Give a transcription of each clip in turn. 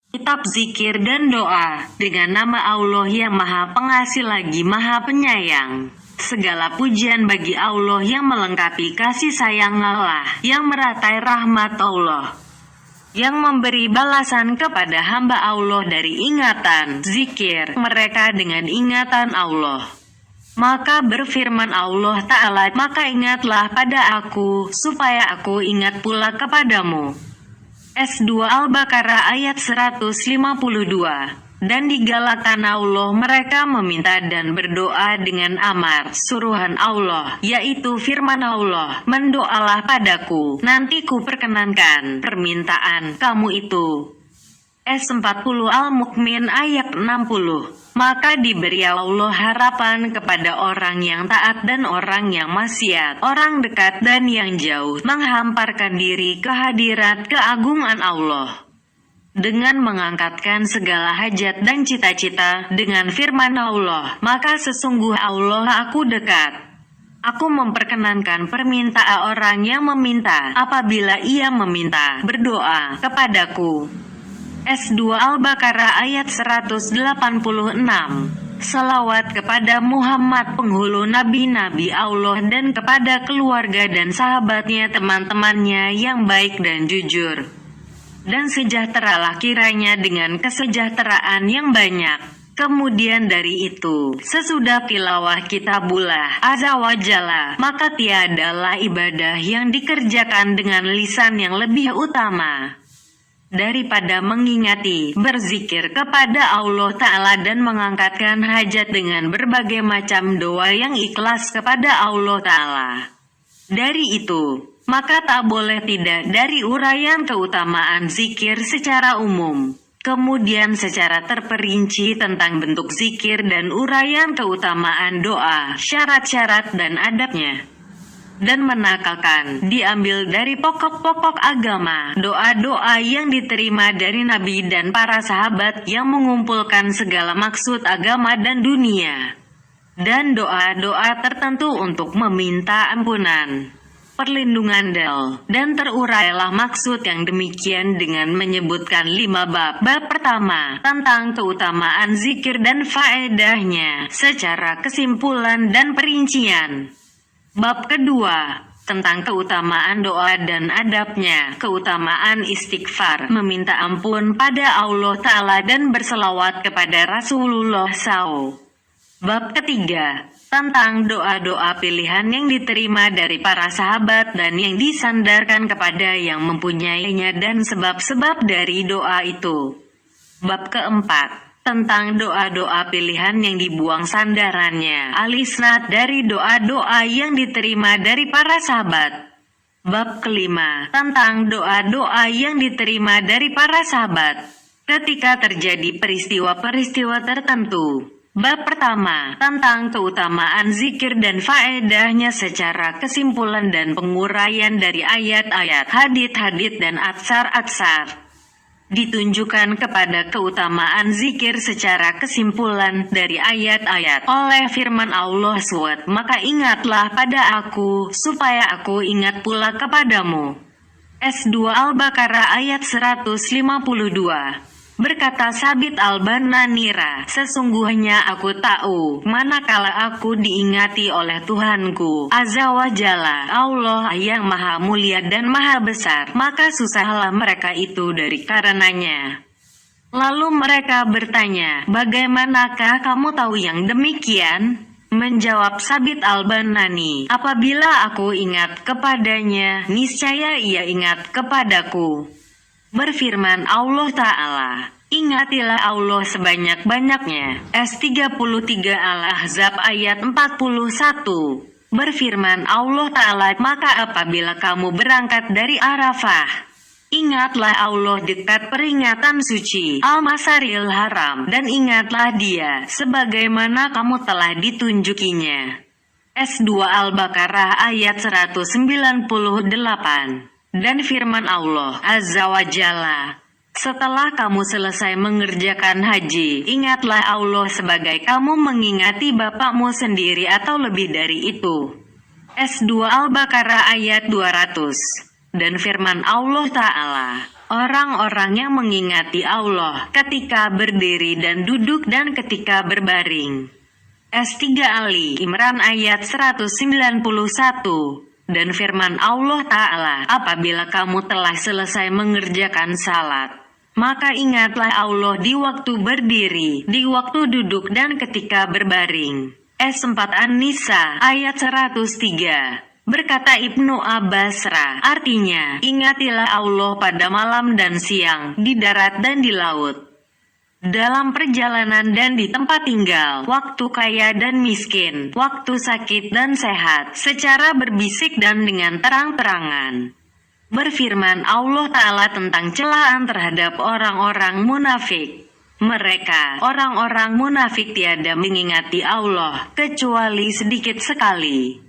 Kitab zikir dan doa, dengan nama Allah yang Maha Pengasih lagi Maha Penyayang. Segala pujian bagi Allah yang melengkapi kasih sayang Allah, yang meratai rahmat Allah, yang memberi balasan kepada hamba Allah dari ingatan, zikir mereka dengan ingatan Allah. Maka berfirman Allah Ta'ala, maka ingatlah pada aku, supaya aku ingat pula kepadamu. S2 Al-Baqarah ayat 152. Dan digalakan Allah mereka meminta dan berdoa dengan amar suruhan Allah, yaitu firman Allah, mendoalah padaku, nanti ku perkenankan permintaan kamu itu. S40 Al-Mukmin ayat 60. Maka diberi Allah harapan kepada orang yang taat dan orang yang maksiat, orang dekat dan yang jauh, menghamparkan diri ke hadirat keagungan Allah, dengan mengangkatkan segala hajat dan cita-cita, dengan firman Allah, maka sesungguh Allah aku dekat. Aku memperkenankan permintaan orang yang meminta, apabila ia meminta, berdoa kepadaku. S2 Al-Baqarah ayat 186. Salawat kepada Muhammad penghulu nabi-nabi Allah dan kepada keluarga dan sahabatnya, teman-temannya yang baik dan jujur. Dan sejahteralah kiranya dengan kesejahteraan yang banyak. Kemudian dari itu, sesudah tilawah kitabullah azza wa jalla, maka tiadalah ibadah yang dikerjakan dengan lisan yang lebih utama daripada mengingati, berzikir kepada Allah Ta'ala dan mengangkatkan hajat dengan berbagai macam doa yang ikhlas kepada Allah Ta'ala. Dari itu, maka tak boleh tidak dari uraian keutamaan zikir secara umum, kemudian secara terperinci tentang bentuk zikir dan uraian keutamaan doa, syarat-syarat dan adabnya. Dan menakalkan, diambil dari pokok-pokok agama, doa-doa yang diterima dari Nabi dan para sahabat yang mengumpulkan segala maksud agama dan dunia, dan doa-doa tertentu untuk meminta ampunan, perlindungan dan terurailah maksud yang demikian dengan menyebutkan 5 bab. Bab pertama, tentang keutamaan zikir dan faedahnya, secara kesimpulan dan perincian. Bab kedua, tentang keutamaan doa dan adabnya, keutamaan istighfar, meminta ampun pada Allah Ta'ala dan berselawat kepada Rasulullah SAW. Bab ketiga, tentang doa-doa pilihan yang diterima dari para sahabat dan yang disandarkan kepada yang mempunyainya dan sebab-sebab dari doa itu. Bab keempat, tentang doa-doa pilihan yang dibuang sandarannya, al-isnad dari doa-doa yang diterima dari para sahabat. Bab kelima, tentang doa-doa yang diterima dari para sahabat ketika terjadi peristiwa-peristiwa tertentu. Bab pertama, tentang keutamaan zikir dan faedahnya secara kesimpulan dan penguraian dari ayat-ayat, hadits-hadits dan atsar-atsar. Ditunjukkan kepada keutamaan zikir secara kesimpulan dari ayat-ayat oleh firman Allah SWT, maka ingatlah pada aku, supaya aku ingat pula kepadamu. S2 Al-Baqarah ayat 152. Berkata Sabit al-Bananira, sesungguhnya aku tahu, manakala aku diingati oleh Tuhanku Azza wa Jalla, Allah yang maha mulia dan maha besar, maka susahlah mereka itu dari karenanya. Lalu mereka bertanya, bagaimanakah kamu tahu yang demikian? Menjawab Sabit al-Banani, apabila aku ingat kepadanya, niscaya ia ingat kepadaku. Berfirman Allah Ta'ala, ingatilah Allah sebanyak-banyaknya. S33 Al-Ahzab ayat 41. Berfirman Allah Ta'ala, maka apabila kamu berangkat dari Arafah, ingatlah Allah dekat peringatan suci Al-Masaril Haram, dan ingatlah Dia sebagaimana kamu telah ditunjukinya. S2 Al-Baqarah ayat 198. Dan firman Allah Azza wa Jalla, setelah kamu selesai mengerjakan haji, ingatlah Allah sebagai kamu mengingati bapakmu sendiri atau lebih dari itu. S2 Al-Baqarah ayat 200. Dan firman Allah Ta'ala, orang-orang yang mengingati Allah ketika berdiri dan duduk dan ketika berbaring. S3 Ali Imran ayat 191. Dan firman Allah Ta'ala, apabila kamu telah selesai mengerjakan salat, maka ingatlah Allah di waktu berdiri, di waktu duduk dan ketika berbaring. S4 An-Nisa ayat 103. Berkata Ibnu Abbasra, artinya, ingatilah Allah pada malam dan siang, di darat dan di laut, dalam perjalanan dan di tempat tinggal, waktu kaya dan miskin, waktu sakit dan sehat, secara berbisik dan dengan terang-terangan. Berfirman Allah Ta'ala tentang celaan terhadap orang-orang munafik. Mereka, orang-orang munafik tiada mengingati Allah, kecuali sedikit sekali.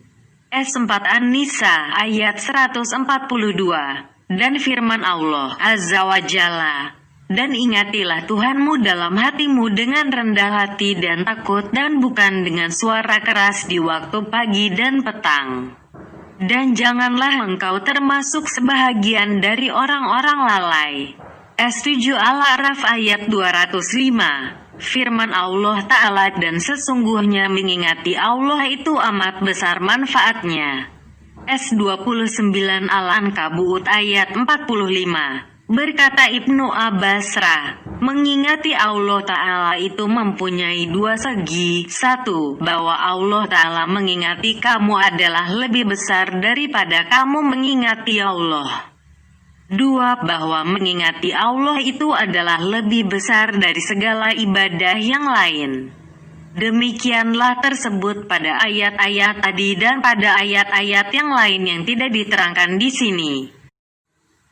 S4 An-Nisa ayat 142. Dan firman Allah Azza wa Jalla, dan ingatilah Tuhanmu dalam hatimu dengan rendah hati dan takut dan bukan dengan suara keras di waktu pagi dan petang. Dan janganlah engkau termasuk sebahagian dari orang-orang lalai. S7 Al-A'raf ayat 205. Firman Allah Ta'ala, dan sesungguhnya mengingati Allah itu amat besar manfaatnya. S29 Al-Ankabut ayat 45. Berkata Ibnu Abbasra, mengingati Allah Ta'ala itu mempunyai dua segi. Satu, bahwa Allah Ta'ala mengingati kamu adalah lebih besar daripada kamu mengingati Allah. Dua, bahwa mengingati Allah itu adalah lebih besar dari segala ibadah yang lain. Demikianlah tersebut pada ayat-ayat tadi dan pada ayat-ayat yang lain yang tidak diterangkan di sini.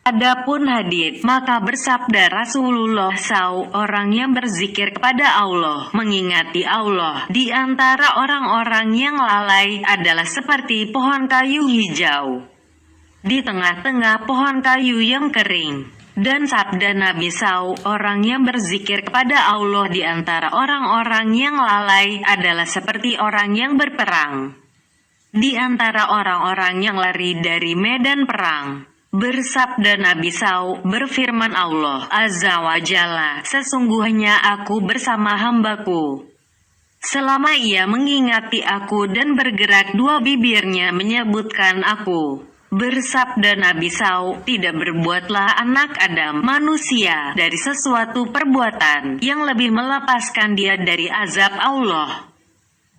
Adapun hadits, maka bersabda Rasulullah SAW, orang yang berzikir kepada Allah, mengingati Allah, di antara orang-orang yang lalai adalah seperti pohon kayu hijau di tengah-tengah pohon kayu yang kering. Dan sabda Nabi SAW, orang yang berzikir kepada Allah di antara orang-orang yang lalai adalah seperti orang yang berperang di antara orang-orang yang lari dari medan perang. Bersabda Nabi SAW, berfirman Allah Azza wa Jalla, sesungguhnya aku bersama hambaku selama ia mengingati aku dan bergerak dua bibirnya menyebutkan aku. Bersabda Nabi SAW, tidak berbuatlah anak Adam, manusia, dari sesuatu perbuatan yang lebih melepaskan dia dari azab Allah,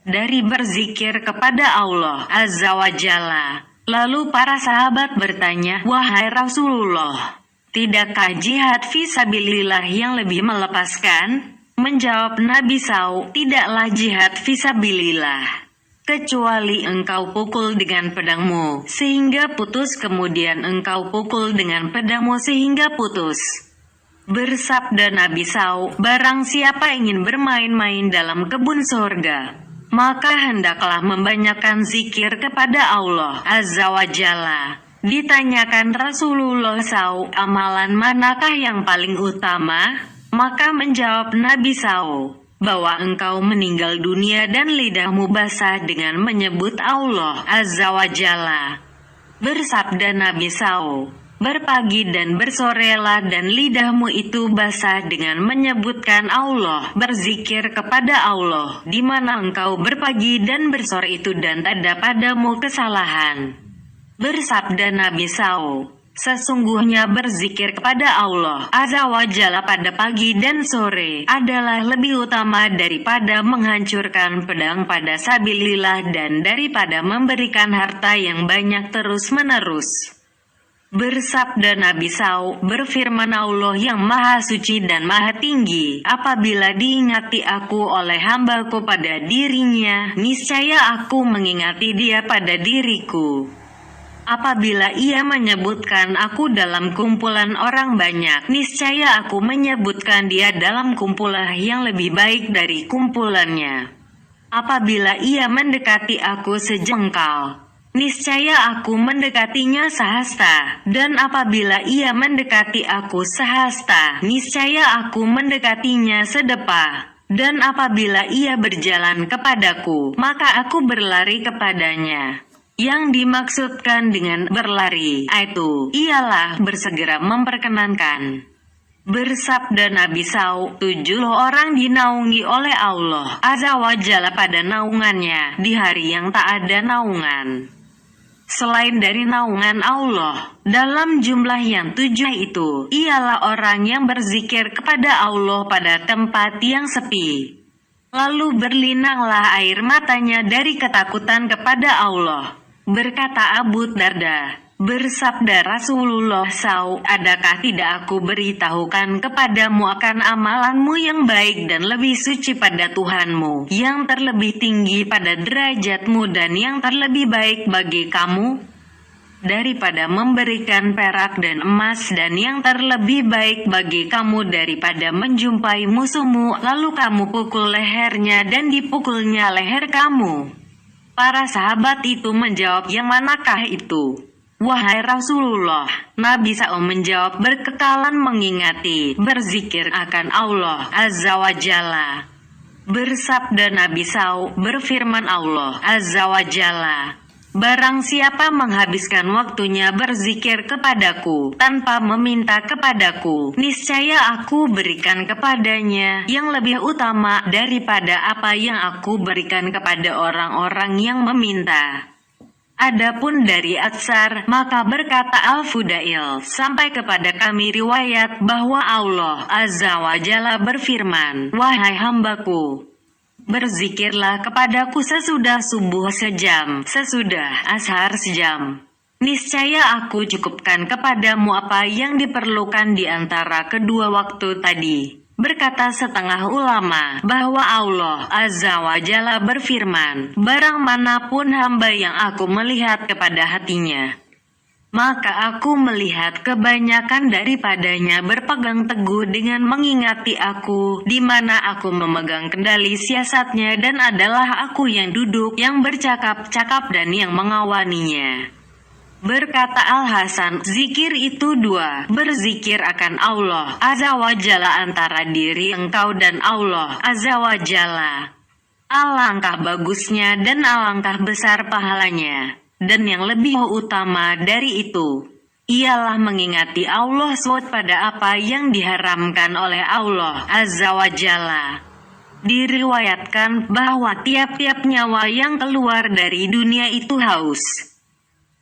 dari berzikir kepada Allah Azza wa Jalla. Lalu para sahabat bertanya, wahai Rasulullah, tidakkah jihad fisabilillah yang lebih melepaskan? Menjawab Nabi SAW, tidaklah jihad fisabilillah kecuali engkau pukul dengan pedangmu sehingga putus, kemudian engkau pukul dengan pedangmu sehingga putus. Bersabda Nabi SAW, barang siapa ingin bermain-main dalam kebun surga, maka hendaklah membanyakkan zikir kepada Allah Azza wa Jalla. Ditanyakan Rasulullah SAW, amalan manakah yang paling utama? Maka menjawab Nabi SAW, bahwa engkau meninggal dunia dan lidahmu basah dengan menyebut Allah Azza wa Jalla. Bersabda Nabi SAW, berpagi dan bersorelah dan lidahmu itu basah dengan menyebutkan Allah, berzikir kepada Allah, di mana engkau berpagi dan bersore itu dan tak ada padamu kesalahan. Bersabda Nabi SAW, sesungguhnya berzikir kepada Allah Azza wa Jalla pada pagi dan sore adalah lebih utama daripada menghancurkan pedang pada sabilillah dan daripada memberikan harta yang banyak terus-menerus. Bersabda Nabi SAW, berfirman Allah yang maha suci dan maha tinggi, apabila diingati aku oleh hambaku pada dirinya, niscaya aku mengingati dia pada diriku. Apabila ia menyebutkan aku dalam kumpulan orang banyak, niscaya aku menyebutkan dia dalam kumpulan yang lebih baik dari kumpulannya. Apabila ia mendekati aku sejengkal, niscaya aku mendekatinya sehasta. Dan apabila ia mendekati aku sehasta, niscaya aku mendekatinya sedepah. Dan apabila ia berjalan kepadaku, maka aku berlari kepadanya. Yang dimaksudkan dengan berlari itu ialah bersegera memperkenankan. Bersabda Nabi SAW, 7 orang dinaungi oleh Allah Azza wa Jalla pada naungannya di hari yang tak ada naungan selain dari naungan Allah. Dalam jumlah yang 7 itu ialah orang yang berzikir kepada Allah pada tempat yang sepi. Lalu berlinanglah air matanya dari ketakutan kepada Allah. Berkata Abu Darda, bersabda Rasulullah SAW, adakah tidak aku beritahukan kepadamu akan amalanmu yang baik dan lebih suci pada Tuhanmu, yang terlebih tinggi pada derajatmu dan yang terlebih baik bagi kamu daripada memberikan perak dan emas, dan yang terlebih baik bagi kamu daripada menjumpai musuhmu lalu kamu pukul lehernya dan dipukulnya leher kamu. Para sahabat itu menjawab, yang manakah itu, wahai Rasulullah? Nabi SAW menjawab, berkekalan mengingati, berzikir akan Allah Azza wa Jalla. Bersabda Nabi SAW, berfirman Allah Azza wa Jalla, barang siapa menghabiskan waktunya berzikir kepadaku tanpa meminta kepadaku, niscaya aku berikan kepadanya yang lebih utama daripada apa yang aku berikan kepada orang-orang yang meminta. Adapun dari Atsar, maka berkata Al-Fudail, sampai kepada kami riwayat bahwa Allah Azza wa Jalla berfirman, wahai hambaku, berzikirlah kepadaku sesudah subuh sejam, sesudah ashar sejam. Niscaya aku cukupkan kepadamu apa yang diperlukan di antara kedua waktu tadi. Berkata setengah ulama bahwa Allah Azza wa Jalla berfirman, barang manapun hamba yang aku melihat kepada hatinya, maka aku melihat kebanyakan daripadanya berpegang teguh dengan mengingati aku, di mana aku memegang kendali siasatnya dan adalah aku yang duduk, yang bercakap-cakap dan yang mengawaninya. Berkata Al-Hasan, zikir itu 2, berzikir akan Allah Azza wa Jalla antara diri engkau dan Allah Azza wa Jalla. Alangkah bagusnya dan alangkah besar pahalanya. Dan yang lebih utama dari itu ialah mengingati Allah SWT pada apa yang diharamkan oleh Allah Azza wa Jalla. Diriwayatkan bahwa tiap-tiap nyawa yang keluar dari dunia itu haus,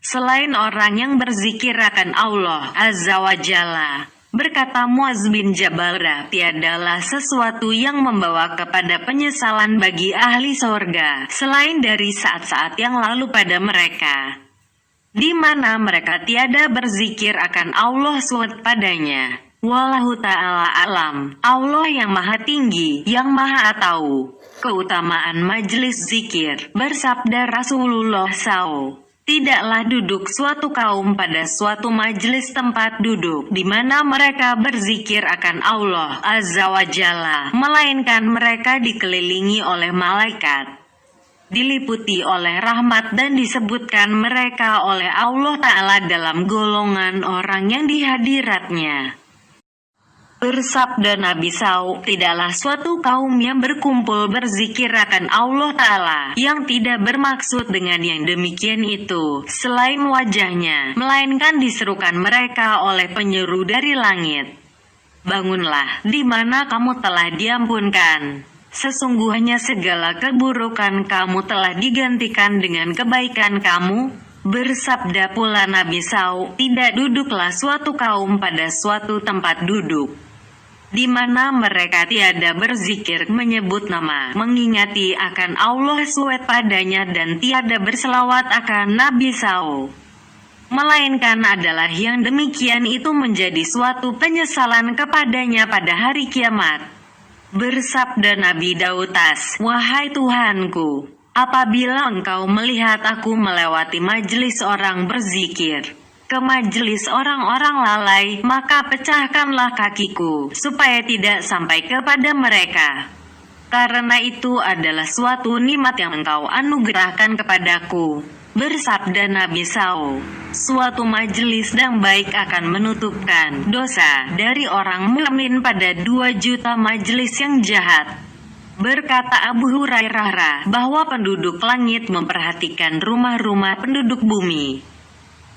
selain orang yang berzikir akan Allah Azza wa Jalla. Berkata Muaz bin Jabal, tiadalah sesuatu yang membawa kepada penyesalan bagi ahli sorga selain dari saat-saat yang lalu pada mereka, di mana mereka tiada berzikir akan Allah SWT padanya. Wallahu ta'ala alam. Allah yang maha tinggi, yang maha tahu. Keutamaan majlis zikir. Bersabda Rasulullah SAW, tidaklah duduk suatu kaum pada suatu majelis tempat duduk di mana mereka berzikir akan Allah Azza wa Jalla, melainkan mereka dikelilingi oleh malaikat, diliputi oleh rahmat, dan disebutkan mereka oleh Allah Ta'ala dalam golongan orang yang dihadiratnya. Bersabda Nabi SAW, tidaklah suatu kaum yang berkumpul berzikir akan Allah Ta'ala yang tidak bermaksud dengan yang demikian itu selain wajahnya, melainkan diserukan mereka oleh penyeru dari langit, bangunlah, di mana kamu telah diampunkan. Sesungguhnya segala keburukan kamu telah digantikan dengan kebaikan kamu. Bersabda pula Nabi SAW, tidak duduklah suatu kaum pada suatu tempat duduk di mana mereka tiada berzikir, menyebut nama, mengingati akan Allah SWT padanya, dan tiada berselawat akan Nabi SAW, melainkan adalah yang demikian itu menjadi suatu penyesalan kepadanya pada hari kiamat. Bersabda Nabi Daud, wahai Tuhanku, apabila engkau melihat aku melewati majelis orang berzikir ke majelis orang-orang lalai, maka pecahkanlah kakiku supaya tidak sampai kepada mereka. Karena itu adalah suatu nikmat yang engkau anugerahkan kepadaku. Bersabda Nabi SAW, suatu majelis yang baik akan menutupkan dosa dari orang mukmin pada 2 juta majelis yang jahat. Berkata Abu Hurairah bahwa penduduk langit memperhatikan rumah-rumah penduduk bumi,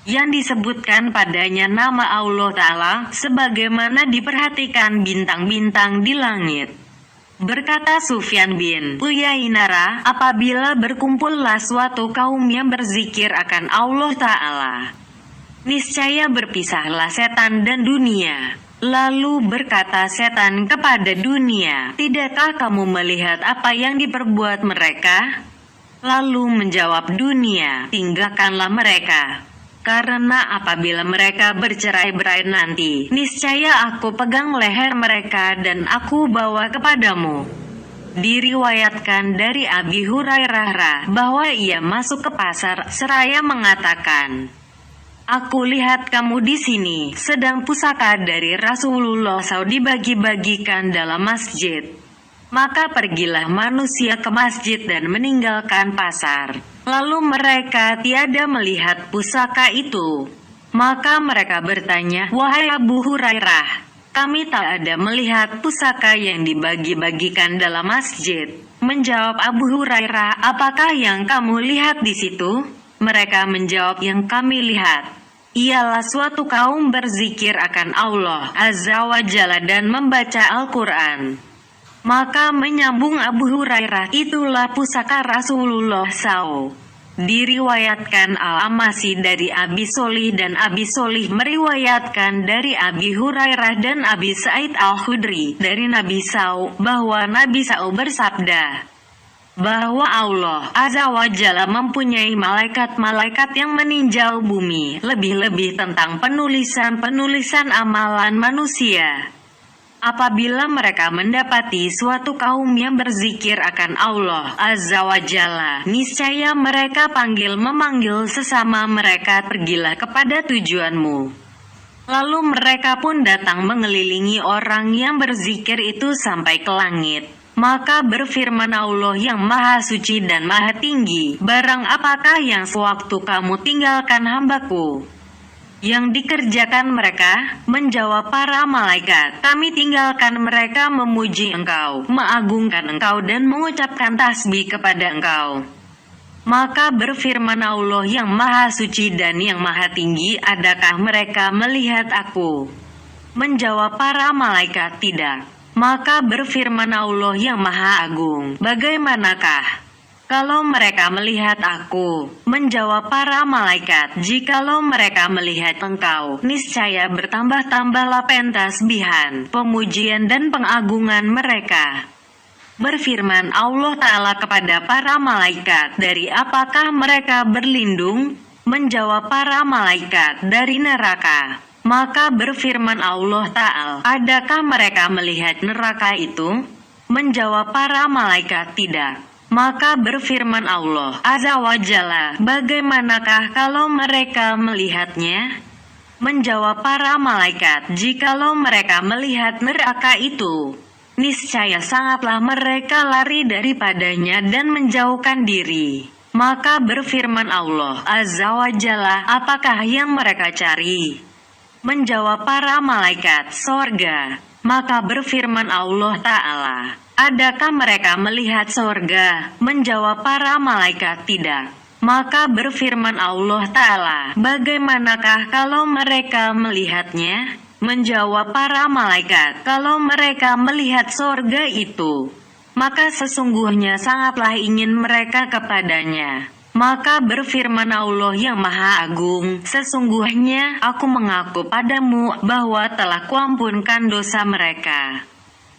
yang disebutkan padanya nama Allah Ta'ala, sebagaimana diperhatikan bintang-bintang di langit. Berkata Sufyan bin Uyainah, apabila berkumpullah suatu kaum yang berzikir akan Allah Ta'ala, niscaya berpisahlah setan dan dunia. Lalu berkata setan kepada dunia, tidakkah kamu melihat apa yang diperbuat mereka? Lalu menjawab dunia, tinggalkanlah mereka. Karena apabila mereka bercerai-berai nanti, niscaya aku pegang leher mereka dan aku bawa kepadamu. Diriwayatkan dari Abi Hurairah bahwa ia masuk ke pasar seraya mengatakan, aku lihat kamu di sini, sedang pusaka dari Rasulullah SAW dibagi-bagikan dalam masjid. Maka pergilah manusia ke masjid dan meninggalkan pasar. Lalu mereka tiada melihat pusaka itu. Maka mereka bertanya, wahai Abu Hurairah, kami tak ada melihat pusaka yang dibagi-bagikan dalam masjid. Menjawab Abu Hurairah, apakah yang kamu lihat di situ? Mereka menjawab, yang kami lihat ialah suatu kaum berzikir akan Allah Azza wa Jalla dan membaca Al-Quran. Maka menyambung Abu Hurairah, itulah pusaka Rasulullah SAW. Diriwayatkan Al-Amasi dari Abi Solih, dan Abi Solih meriwayatkan dari Abi Hurairah dan Abi Sa'id Al-Khudri dari Nabi SAW bahwa Nabi SAW bersabda, bahwa Allah Azza wa Jalla mempunyai malaikat-malaikat yang meninjau bumi, lebih-lebih tentang penulisan-penulisan amalan manusia. Apabila mereka mendapati suatu kaum yang berzikir akan Allah Azza wa Jalla, niscaya mereka memanggil sesama mereka, pergilah kepada tujuanmu. Lalu mereka pun datang mengelilingi orang yang berzikir itu sampai ke langit. Maka berfirman Allah yang Maha Suci dan Maha Tinggi, barang apakah yang sewaktu kamu tinggalkan hambaku? Yang dikerjakan mereka, menjawab para malaikat, kami tinggalkan mereka memuji engkau, mengagungkan engkau dan mengucapkan tasbih kepada engkau. Maka berfirman Allah yang Maha Suci dan yang Maha Tinggi, adakah mereka melihat aku? Menjawab para malaikat, tidak. Maka berfirman Allah yang Maha Agung, bagaimanakah kalau mereka melihat aku? Menjawab para malaikat, jikalau mereka melihat engkau, niscaya bertambah-tambahlah pentasbihan, pemujian dan pengagungan mereka. Berfirman Allah Ta'ala kepada para malaikat, dari apakah mereka berlindung? Menjawab para malaikat, dari neraka. Maka berfirman Allah Ta'ala, adakah mereka melihat neraka itu? Menjawab para malaikat, tidak. Maka berfirman Allah Azza wa Jalla, bagaimanakah kalau mereka melihatnya? Menjawab para malaikat, jikalau mereka melihat neraka itu, niscaya sangatlah mereka lari daripadanya dan menjauhkan diri. Maka berfirman Allah Azza wa Jalla, apakah yang mereka cari? Menjawab para malaikat, sorga. Maka berfirman Allah Ta'ala, adakah mereka melihat sorga? Menjawab para malaikat, tidak. Maka berfirman Allah Ta'ala, bagaimanakah kalau mereka melihatnya? Menjawab para malaikat, kalau mereka melihat sorga itu, maka sesungguhnya sangatlah ingin mereka kepadanya. Maka berfirman Allah yang Maha Agung, sesungguhnya aku mengaku padamu bahwa telah kuampunkan dosa mereka.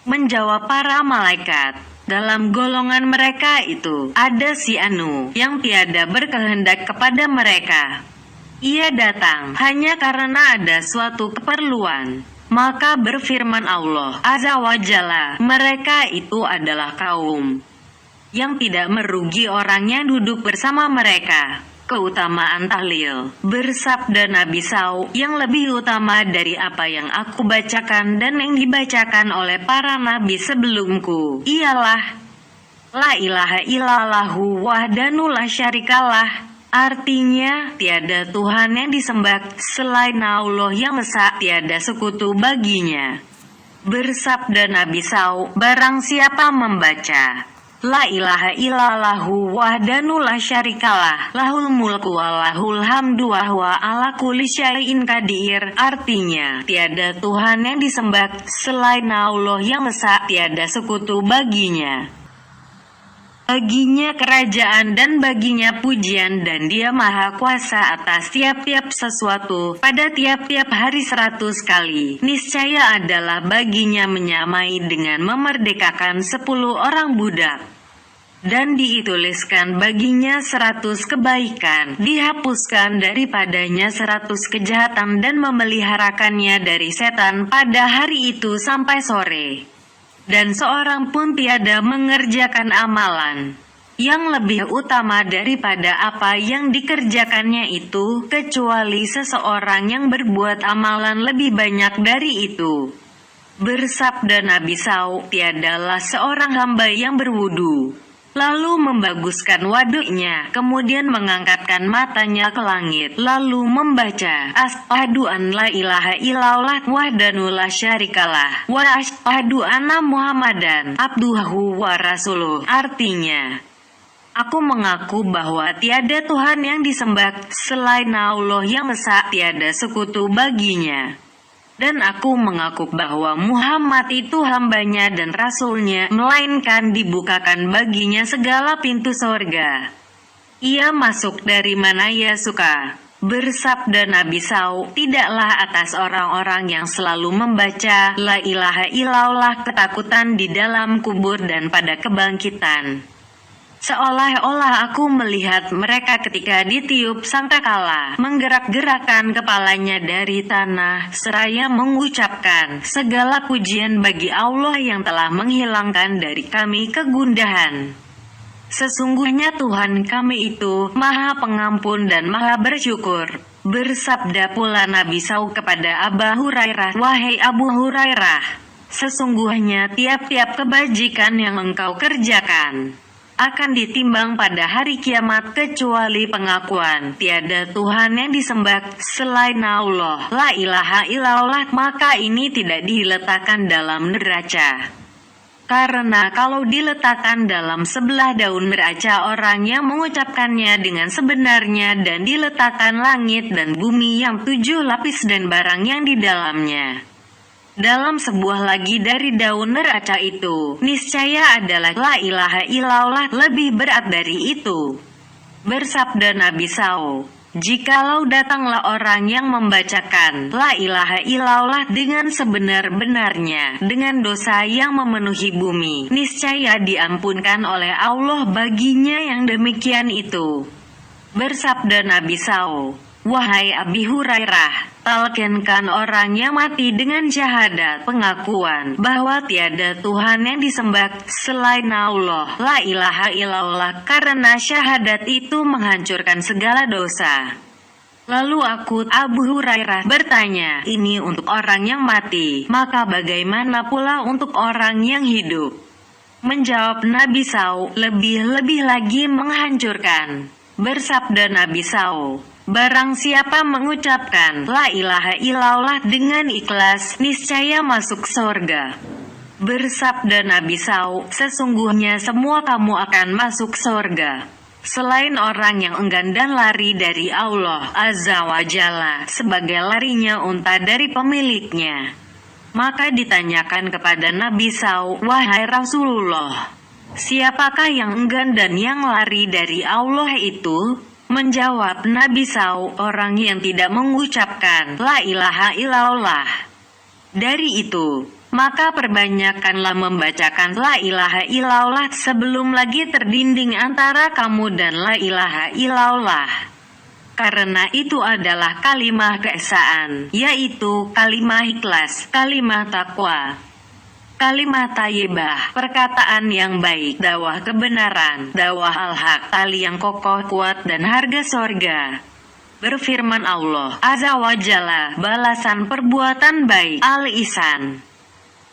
Menjawab para malaikat, dalam golongan mereka itu ada si Anu yang tiada berkehendak kepada mereka. Ia datang hanya karena ada suatu keperluan. Maka berfirman Allah Azza wa Jalla, mereka itu adalah kaum yang tidak merugi orang yang duduk bersama mereka. Keutamaan tahlil. Bersabda Nabi SAW, yang lebih utama dari apa yang aku bacakan dan yang dibacakan oleh para nabi sebelumku, ialah La ilaha illallahu wahdanu la syarikalah. Artinya, tiada Tuhan yang disembah selain Allah yang esa, tiada sekutu baginya. Bersabda Nabi SAW, barang siapa membaca La ilaha illallahu wahdanu la syarikalah, lahul mulku wa lahul hamdu wa huwa ala kulli syai'in qadir. Artinya, tiada Tuhan yang disembah selain Allah yang esa, tiada sekutu baginya. Baginya kerajaan dan baginya pujian, dan dia maha kuasa atas tiap-tiap sesuatu pada tiap-tiap hari 100 kali. Niscaya adalah baginya menyamai dengan memerdekakan 10 orang budak. Dan dituliskan baginya 100 kebaikan, dihapuskan daripadanya 100 kejahatan dan memeliharakannya dari setan pada hari itu sampai sore. Dan seorang pun tiada mengerjakan amalan yang lebih utama daripada apa yang dikerjakannya itu, kecuali seseorang yang berbuat amalan lebih banyak dari itu. Bersabda Nabi SAW, tiadalah seorang hamba yang berwudu, lalu membaguskan waduknya, kemudian mengangkatkan matanya ke langit, lalu membaca Asyhadu an la ilaha illallah wahdanu la syarikalah wa asyhadu anna Muhammadan abduhu wa rasuluh. Artinya, aku mengaku bahwa tiada Tuhan yang disembah selain Allah yang esa, tiada sekutu baginya. Dan aku mengaku bahwa Muhammad itu hambanya dan rasulnya, melainkan dibukakan baginya segala pintu sorga. Ia masuk dari mana ia suka. Bersabda Nabi SAW, tidaklah atas orang-orang yang selalu membaca La ilaha illallah ketakutan di dalam kubur dan pada kebangkitan. Seolah-olah aku melihat mereka ketika ditiup sangkakala, menggerak-gerakkan kepalanya dari tanah, seraya mengucapkan, segala pujian bagi Allah yang telah menghilangkan dari kami kegundahan. Sesungguhnya Tuhan kami itu Maha Pengampun dan Maha Bersyukur. Bersabda pula Nabi SAW kepada Abu Hurairah, wahai Abu Hurairah, sesungguhnya tiap-tiap kebajikan yang engkau kerjakan akan ditimbang pada hari kiamat kecuali pengakuan tiada Tuhan yang disembah selain Allah, la ilaha illallah, maka ini tidak diletakkan dalam neraca. Karena kalau diletakkan dalam sebelah daun neraca orang yang mengucapkannya dengan sebenarnya, dan diletakkan langit dan bumi yang 7 lapis dan barang yang di dalamnya dalam sebuah lagi dari daun neraca itu, niscaya adalah la ilaha illallah lebih berat dari itu. Bersabda Nabi SAW, jikalau datanglah orang yang membacakan la ilaha illallah dengan sebenar-benarnya, dengan dosa yang memenuhi bumi, niscaya diampunkan oleh Allah baginya yang demikian itu. Bersabda Nabi SAW, wahai Abi Hurairah, talkinkan orang yang mati dengan syahadat, pengakuan bahwa tiada Tuhan yang disembah selain Allah, la ilaha illallah, karena syahadat itu menghancurkan segala dosa. Lalu aku, Abu Hurairah, bertanya, ini untuk orang yang mati, maka bagaimana pula untuk orang yang hidup? Menjawab Nabi SAW, lebih-lebih lagi menghancurkan. Bersabda Nabi SAW, barang siapa mengucapkan la ilaha illallah dengan ikhlas, niscaya masuk surga. Bersabda Nabi SAW, sesungguhnya semua kamu akan masuk surga, selain orang yang enggan dan lari dari Allah Azza wa Jalla, sebagai larinya unta dari pemiliknya. Maka ditanyakan kepada Nabi SAW, wahai Rasulullah, siapakah yang enggan dan yang lari dari Allah itu? Menjawab Nabi SAW, orang yang tidak mengucapkan la ilaha illallah. Dari itu, maka perbanyakkanlah membacakan la ilaha illallah sebelum lagi terdinding antara kamu dan la ilaha illallah. Karena itu adalah kalimah keesaan, yaitu kalimah ikhlas, kalimah takwa, kalimah thayyibah, perkataan yang baik, dakwah kebenaran, dakwah al-haq, tali yang kokoh kuat dan harga sorga. Berfirman Allah Azza wa Jalla, balasan perbuatan baik al-ihsan.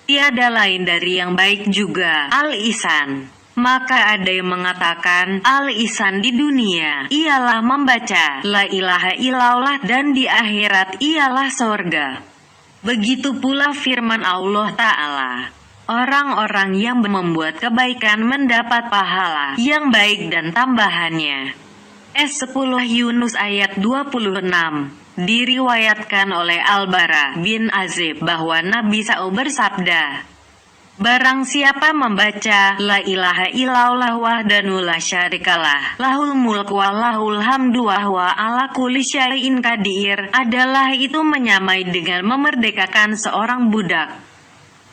Tiada lain dari yang baik juga al-ihsan. Maka ada yang mengatakan al-ihsan di dunia ialah membaca la ilaha illallah dan di akhirat ialah sorga. Begitu pula firman Allah Ta'ala, orang-orang yang membuat kebaikan mendapat pahala yang baik dan tambahannya. S10 Yunus ayat 26. Diriwayatkan oleh Al-Bara bin Azib bahwa Nabi SAW bersabda, barang siapa membaca La ilaha illallah wahdahu la syarikalah lahul mulk wa lahul hamdu wa huwa ala kulli syai'in qadir, adalah itu menyamai dengan memerdekakan seorang budak.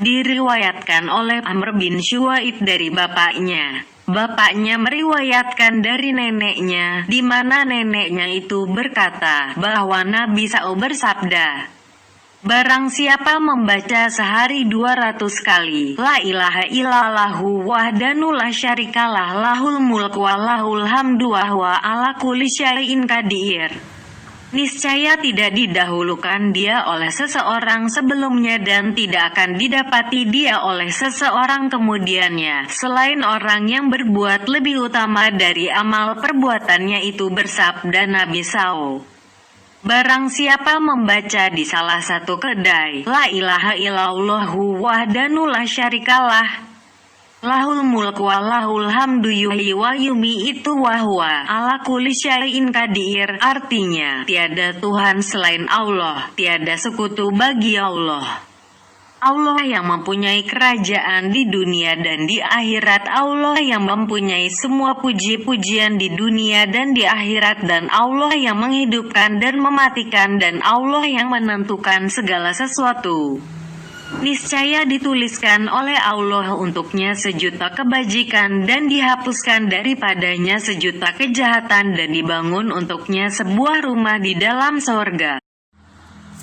Diriwayatkan oleh Amr bin Syuaib dari bapaknya. Bapaknya meriwayatkan dari neneknya, di mana neneknya itu berkata bahwa Nabi SAW bersabda, barang siapa membaca sehari 200 kali La ilaha illallahu wahdahu la syarikalah lahul mulk wa lahul hamdu wa huwa ala kulli syai'in qadir, niscaya tidak didahulukan dia oleh seseorang sebelumnya dan tidak akan didapati dia oleh seseorang kemudiannya, selain orang yang berbuat lebih utama dari amal perbuatannya itu. Bersabda Nabi SAW, barang siapa membaca di salah satu kedai La ilaha illallahu wahdahu la syarikalah lahul mulk wa lahul hamdu yuhyi wa yumiitu wa huwa ala kulli syai'in qadir, artinya tiada Tuhan selain Allah, tiada sekutu bagi Allah. Allah yang mempunyai kerajaan di dunia dan di akhirat, Allah yang mempunyai semua puji-pujian di dunia dan di akhirat, dan Allah yang menghidupkan dan mematikan, dan Allah yang menentukan segala sesuatu. Niscaya dituliskan oleh Allah untuknya sejuta kebajikan dan dihapuskan daripadanya sejuta kejahatan, dan dibangun untuknya sebuah rumah di dalam sorga.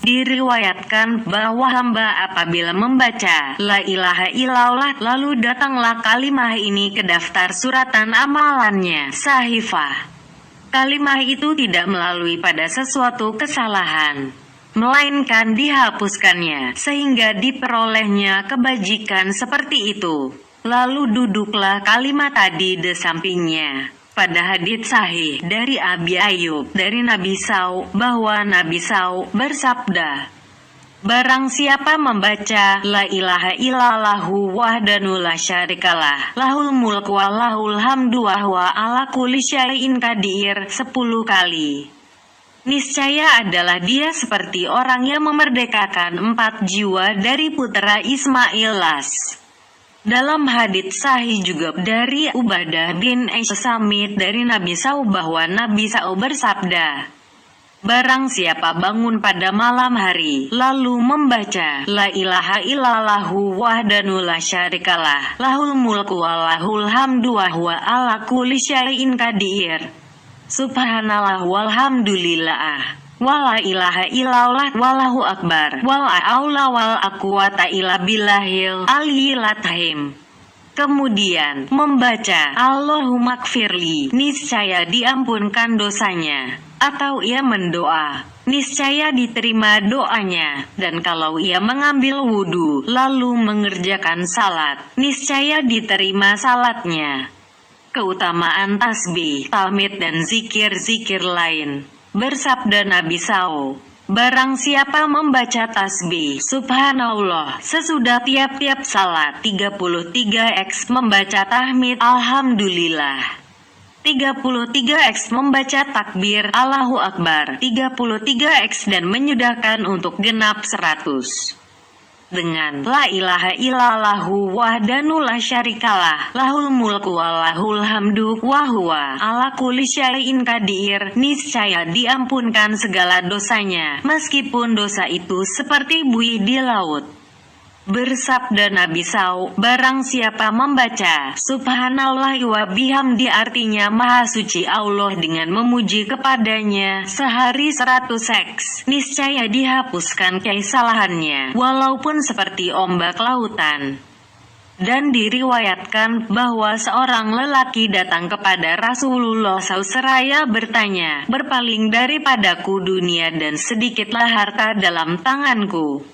Diriwayatkan bahwa hamba apabila membaca La ilaha illallah lalu datanglah kalimah ini ke daftar suratan amalannya, sahifah. Kalimah itu tidak melalui pada sesuatu kesalahan, melainkan dihapuskannya, sehingga diperolehnya kebajikan seperti itu. Lalu duduklah kalimat tadi di sampingnya. Pada hadits sahih dari Abi Ayyub dari Nabi SAW bahwa Nabi SAW bersabda, barang siapa membaca La ilaha illallahu wahdahu la syarikalah lahul mulk wa lahul hamdu wa huwa ala kulli syai'in qadir 10 kali, niscaya adalah dia seperti orang yang memerdekakan 4 jiwa dari putra Ismail Las. Dalam hadits sahih juga dari Ubadah bin Samit dari Nabi SAW bahwa Nabi SAW bersabda, barang siapa bangun pada malam hari lalu membaca La ilaha illallahu wahdahu la syarikalah lahul mulku wa lahul hamdu wa huwa ala kulli syai'in qadir, subhanallah walhamdulillah wala ilaha illallah wallahu akbar wala aula wal quwata illa billahil aliyil azim. Kemudian membaca Allahumma gfirli, niscaya diampunkan dosanya, atau ia mendoa, niscaya diterima doanya. Dan kalau ia mengambil wudhu lalu mengerjakan salat, niscaya diterima salatnya. Keutamaan tasbih, tahmid dan zikir-zikir lain. Bersabda Nabi SAW, barang siapa membaca tasbih subhanallah sesudah tiap-tiap salat 33x, membaca tahmid alhamdulillah 33x, membaca takbir Allahu Akbar 33x, dan menyudahkan untuk genap 100 dengan La ilaha illallahu wahdahu la syarikalah lahul mulku wa lahul hamdu wa huwa ala kulli syai'in qadir, niscaya diampunkan segala dosanya meskipun dosa itu seperti buih di laut. Bersabda Nabi SAW, barang siapa membaca subhanallah wa bihamdi, artinya maha suci Allah, dengan memuji kepadanya sehari 100x, niscaya dihapuskan kesalahannya walaupun seperti ombak lautan. Dan diriwayatkan bahwa seorang lelaki datang kepada Rasulullah SAW seraya bertanya, berpaling daripadaku dunia dan sedikitlah harta dalam tanganku.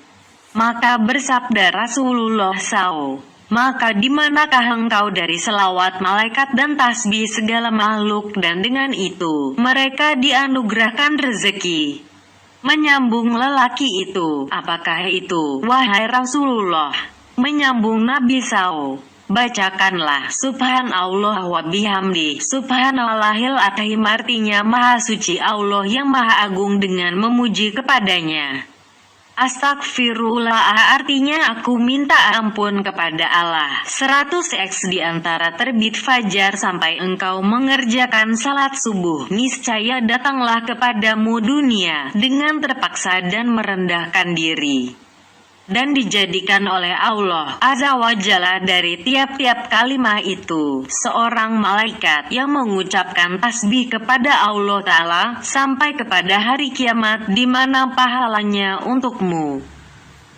Maka bersabda Rasulullah SAW, maka di manakah engkau dari selawat malaikat dan tasbih segala makhluk? Dan dengan itu mereka dianugerahkan rezeki. Menyambung lelaki itu, apakah itu, wahai Rasulullah? Menyambung Nabi SAW, bacakanlah Subhanallah wa bihamdi, Subhanallahil azim, artinya Maha Suci Allah yang Maha Agung dengan memuji kepadanya. Astagfirullah artinya aku minta ampun kepada Allah. 100x di antara terbit fajar sampai engkau mengerjakan salat subuh, niscaya datanglah kepadamu dunia dengan terpaksa dan merendahkan diri, dan dijadikan oleh Allah Azza wa Jalla dari tiap-tiap kalimat itu seorang malaikat yang mengucapkan tasbih kepada Allah Ta'ala sampai kepada hari kiamat, di mana pahalanya untukmu.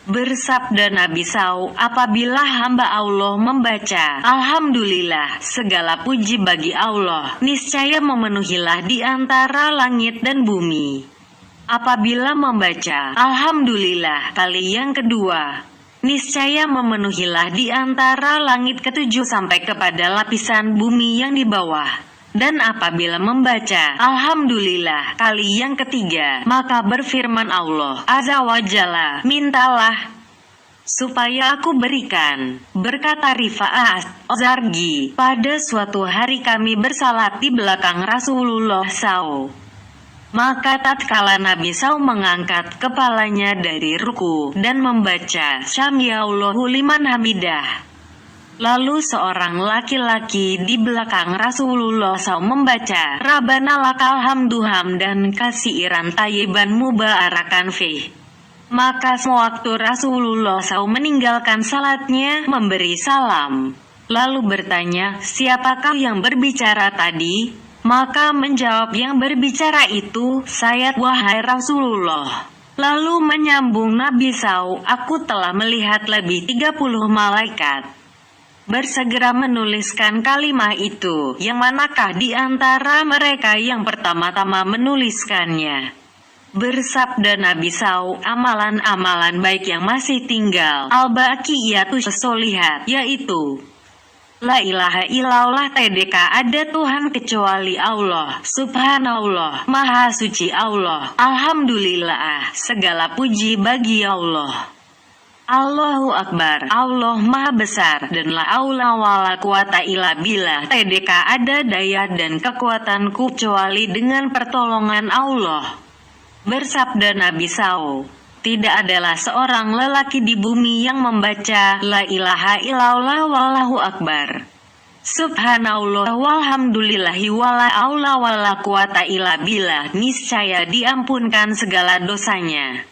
Bersabda Nabi SAW, apabila hamba Allah membaca Alhamdulillah, segala puji bagi Allah, niscaya memenuhilah di antara langit dan bumi. Apabila membaca Alhamdulillah kali yang kedua, niscaya memenuhilah di antara langit ketujuh sampai kepada lapisan bumi yang di bawah. Dan apabila membaca Alhamdulillah kali yang ketiga, maka berfirman Allah Azza wa Jalla, mintalah supaya aku berikan. Berkata Rifa'ah Az-Zargi, pada suatu hari kami bersalat di belakang Rasulullah SAW. Maka tatkala Nabi SAW mengangkat kepalanya dari ruku dan membaca Syamiallahu liman hamidah, lalu seorang laki-laki di belakang Rasulullah SAW membaca Rabbana lakal hamdu hamdan kasiiran tayyiban mubarakan fih. Maka sewaktu Rasulullah SAW meninggalkan salatnya memberi salam, lalu bertanya, siapakah yang berbicara tadi? Maka menjawab yang berbicara itu, saya, wahai Rasulullah. Lalu menyambung Nabi SAW, aku telah melihat lebih 30 malaikat bersegera menuliskan kalimat itu. Yang manakah di antara mereka yang pertama-tama menuliskannya? Bersabda Nabi SAW, amalan-amalan baik yang masih tinggal, al-baqiyatus sholihat, yaitu La ilaha illallah, TDK ada Tuhan kecuali Allah, Subhanallah, Maha Suci Allah, Alhamdulillah, segala puji bagi Allah, Allahu Akbar, Allah Maha Besar, dan la aula wala quwata illa billah, TDK ada daya dan kekuatanku kecuali dengan pertolongan Allah. Bersabda Nabi SAW, tidak adalah seorang lelaki di bumi yang membaca La ilaha illallah wallahu akbar, Subhanallah walhamdulillahi wala aula wala quwata illa billah, niscaya diampunkan segala dosanya,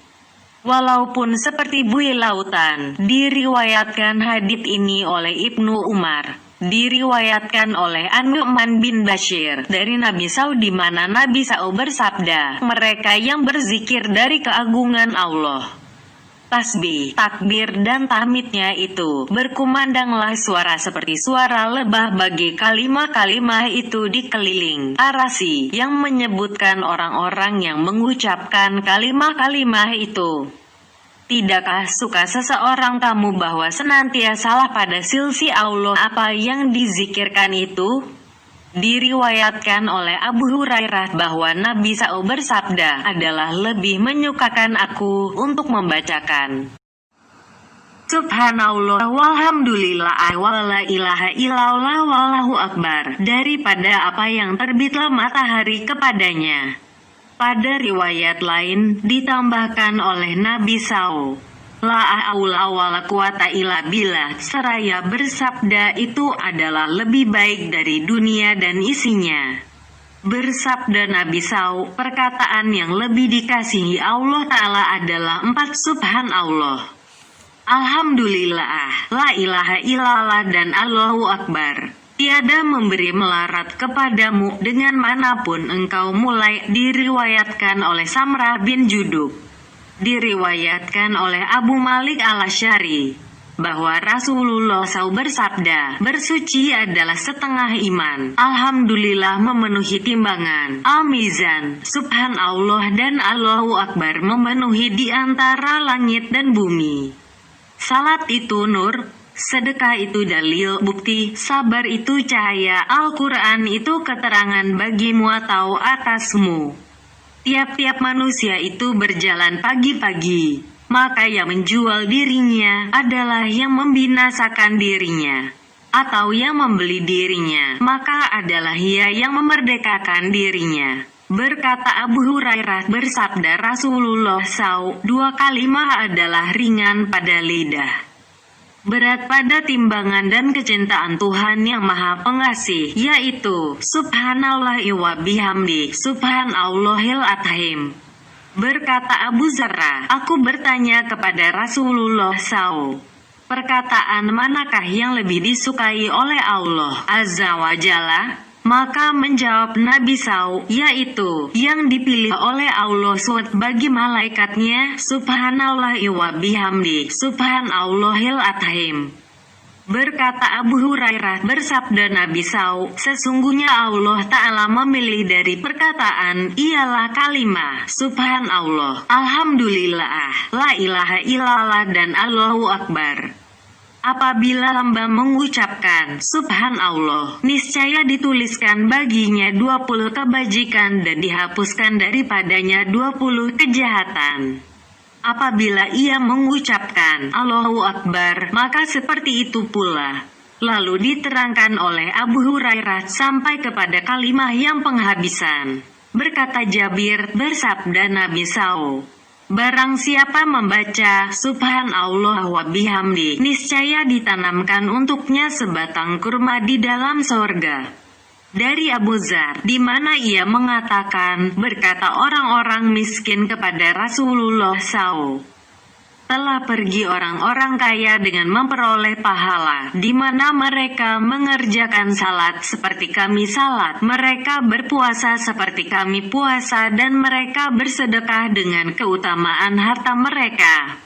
walaupun seperti buih lautan. Diriwayatkan hadits ini oleh Ibnu Umar. Diriwayatkan oleh An-Nu'man bin Bashir dari Nabi SAW, di mana Nabi SAW bersabda, mereka yang berzikir dari keagungan Allah, tasbih, takbir dan tahmidnya itu, berkumandanglah suara seperti suara lebah bagi kalimat-kalimat itu di keliling arasi, yang menyebutkan orang-orang yang mengucapkan kalimat-kalimat itu. Tidakkah suka seseorang kamu bahwa senantiasalah pada sisi Allah apa yang dizikirkan itu? Diriwayatkan oleh Abu Hurairah bahwa Nabi SAW bersabda, adalah lebih menyukakan aku untuk membacakan Subhanallah walhamdulillah wa la ilaha illallah wallahu akbar daripada apa yang terbitlah matahari kepadanya. Pada riwayat lain ditambahkan oleh Nabi SAW, la aula wala quwata illa billah, seraya bersabda itu adalah lebih baik dari dunia dan isinya. Bersabda Nabi SAW, perkataan yang lebih dikasihi Allah Ta'ala adalah 4 Subhanallah, Alhamdulillah, la ilaha illallah dan Allahu Akbar. Tiada memberi melarat kepadamu dengan manapun engkau mulai. Diriwayatkan oleh Samrah bin Judub. Diriwayatkan oleh Abu Malik al-Asy'ari bahwa Rasulullah SAW bersabda, bersuci adalah setengah iman. Alhamdulillah memenuhi timbangan. Al-Mizan, Subhanallah dan Allahu Akbar memenuhi di antara langit dan bumi. Salat itu nur, sedekah itu dalil bukti, sabar itu cahaya, Al-Quran itu keterangan bagimu atau atasmu. tiap-tiap manusia itu berjalan pagi-pagi, maka yang menjual dirinya adalah yang membinasakan dirinya, atau yang membeli dirinya, maka adalah ia yang memerdekakan dirinya. Berkata Abu Hurairah, bersabda Rasulullah SAW, 2 kalimat adalah ringan pada lidah, berat pada timbangan dan kecintaan Tuhan yang Maha Pengasih, yaitu Subhanallahi wa bihamdi, Subhanallahil Azim. Berkata Abu Zarrah, aku bertanya kepada Rasulullah SAW, perkataan manakah yang lebih disukai oleh Allah Azza wa Jalla? Maka menjawab Nabi SAW, yaitu yang dipilih oleh Allah SWT bagi malaikatnya, Subhanallahi wa bihamdi, Subhanallahil Azim. Berkata Abu Hurairah, bersabda Nabi SAW, sesungguhnya Allah Ta'ala memilih dari perkataan, ialah kalimah, Subhanallah, Alhamdulillah, La ilaha illallah dan Allahu Akbar. Apabila hamba mengucapkan Subhanallah, niscaya dituliskan baginya 20 kebajikan dan dihapuskan daripadanya 20 kejahatan. Apabila ia mengucapkan Allahu Akbar, maka seperti itu pula. Lalu diterangkan oleh Abu Hurairah sampai kepada kalimat yang penghabisan. Berkata Jabir, bersabda Nabi SAW, barang siapa membaca Subhanallah wa bihamdi, niscaya ditanamkan untuknya sebatang kurma di dalam sorga. Dari Abu Dzar, di mana ia mengatakan, berkata orang-orang miskin kepada Rasulullah SAW, telah pergi orang-orang kaya dengan memperoleh pahala, di mana mereka mengerjakan salat seperti kami salat, mereka berpuasa seperti kami puasa, dan mereka bersedekah dengan keutamaan harta mereka.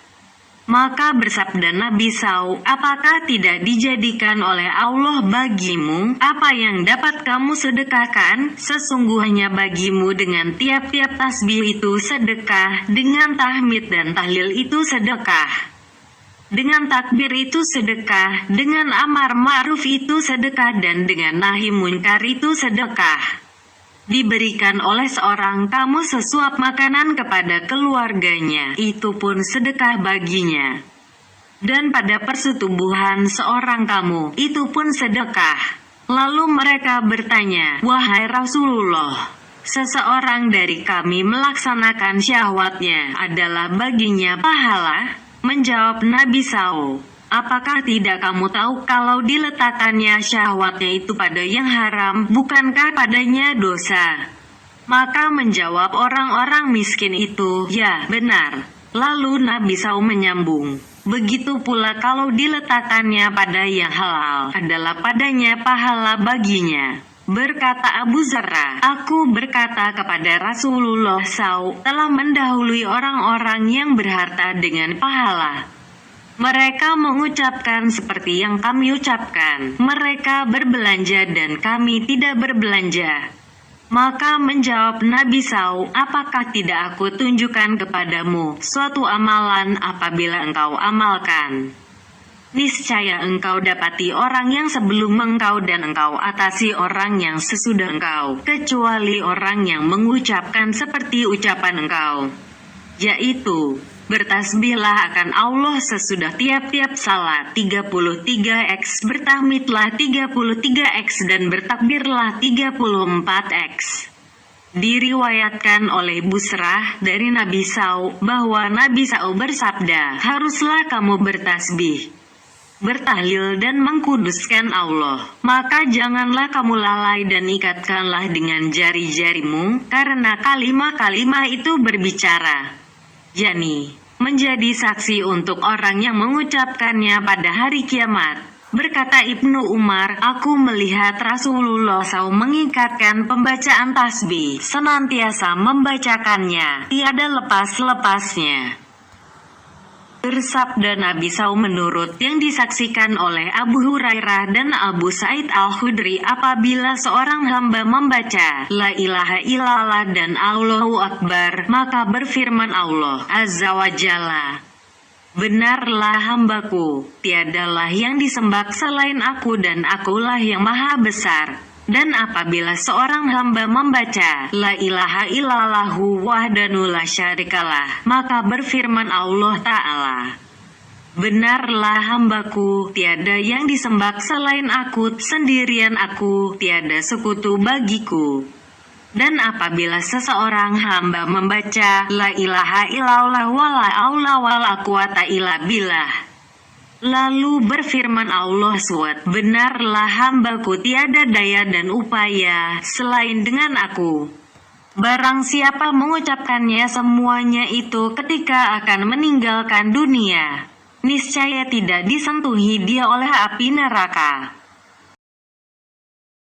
Maka bersabda Nabi SAW, apakah tidak dijadikan oleh Allah bagimu apa yang dapat kamu sedekahkan? Sesungguhnya bagimu dengan tiap-tiap tasbih itu sedekah, dengan tahmid dan tahlil itu sedekah, dengan takbir itu sedekah, dengan amar ma'ruf itu sedekah, dan dengan nahi munkar itu sedekah. Diberikan oleh seorang kamu sesuap makanan kepada keluarganya, itu pun sedekah baginya. Dan pada persetubuhan seorang kamu, itu pun sedekah. Lalu mereka bertanya, wahai Rasulullah, seseorang dari kami melaksanakan syahwatnya adalah baginya pahala? Menjawab Nabi SAW, apakah tidak kamu tahu kalau diletakkannya syahwatnya itu pada yang haram, bukankah padanya dosa? Maka menjawab orang-orang miskin itu, ya, benar. Lalu Nabi SAW menyambung, begitu pula kalau diletakkannya pada yang halal, adalah padanya pahala baginya. Berkata Abu Zarrah, aku berkata kepada Rasulullah SAW, telah mendahului orang-orang yang berharta dengan pahala. Mereka mengucapkan seperti yang kami ucapkan. Mereka berbelanja dan kami tidak berbelanja. Maka menjawab Nabi SAW, apakah tidak aku tunjukkan kepadamu suatu amalan apabila engkau amalkan? Niscaya engkau dapati orang yang sebelum engkau dan engkau atasi orang yang sesudah engkau, kecuali orang yang mengucapkan seperti ucapan engkau, yaitu bertasbihlah akan Allah sesudah tiap-tiap salat 33x, bertahmidlah 33x, dan bertakbirlah 34x. Diriwayatkan oleh Busrah dari Nabi SAW bahwa Nabi SAW bersabda, haruslah kamu bertasbih, bertahlil dan mengkuduskan Allah. Maka janganlah kamu lalai dan ikatkanlah dengan jari-jarimu, karena kalimat-kalimat itu berbicara, yakni menjadi saksi untuk orang yang mengucapkannya pada hari kiamat. Berkata Ibnu Umar, aku melihat Rasulullah SAW mengikatkan pembacaan tasbih, senantiasa membacakannya, tiada lepas-lepasnya. Bersabda Nabi SAW menurut yang disaksikan oleh Abu Hurairah dan Abu Sa'id Al-Khudri, apabila seorang hamba membaca La ilaha illallah dan Allahu Akbar, maka berfirman Allah Azza wa Jalla, benarlah hambaku, tiadalah yang disembah selain aku dan akulah yang maha besar. Dan apabila seorang hamba membaca La ilaha illallahu wahdanu la syarikalah, maka berfirman Allah Ta'ala, benarlah hambaku, tiada yang disembah selain aku, sendirian aku, tiada sekutu bagiku. Dan apabila seseorang hamba membaca La ilaha illallah wala aula wala quwata illa billah, lalu berfirman Allah SWT, benarlah hambaku, tiada daya dan upaya selain dengan aku. Barang siapa mengucapkannya semuanya itu ketika akan meninggalkan dunia, niscaya tidak disentuhi dia oleh api neraka.